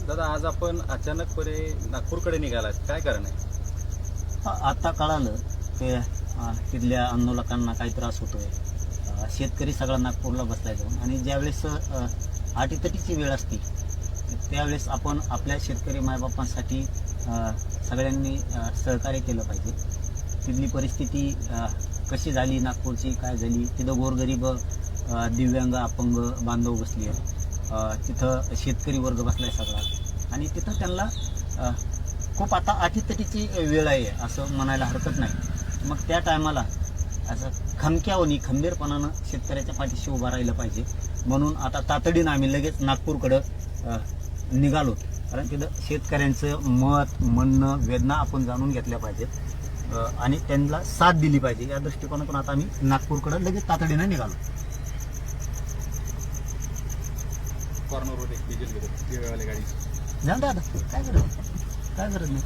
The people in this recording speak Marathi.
दादा आज आपण अचानकपणे नागपूरकडे निघालात, काय कारण आहे? आता कळालं ते तिथल्या आंदोलकांना काही त्रास होतोय. शेतकरी सगळा नागपूरला बसलाय जाऊन, आणि ज्यावेळेस अटीतटीची वेळ असते त्यावेळेस आपण आपल्या शेतकरी मायबापांसाठी सगळ्यांनी सहकार्य केलं पाहिजे. तिथली परिस्थिती कशी झाली नागपूरची, काय झाली, तिथं गोरगरीब दिव्यांग अपंग बांधव बसली आहे. तिथं शेतकरी वर्ग बसलाय सगळा, आणि तिथं त्यांना खूप आता अटीतटीची वेळ आहे असं म्हणायला हरकत नाही. मग त्या टायमाला असं खंबीरपणानं शेतकऱ्याच्या पाठीशी उभं राहिलं पाहिजे. म्हणून आता तातडीनं आम्ही लगेच नागपूरकडं निघालो, कारण तिथं शेतकऱ्यांचं मत, म्हणणं, वेदना आपण जाणून घेतल्या पाहिजेत आणि त्यांना साथ दिली पाहिजे. या दृष्टिकोनातून आता आम्ही नागपूरकडं लगेच तातडीनं निघालो. कॉर्नरवर एक डिझेल गाडी जाऊ दे आता, काय गरज नाही.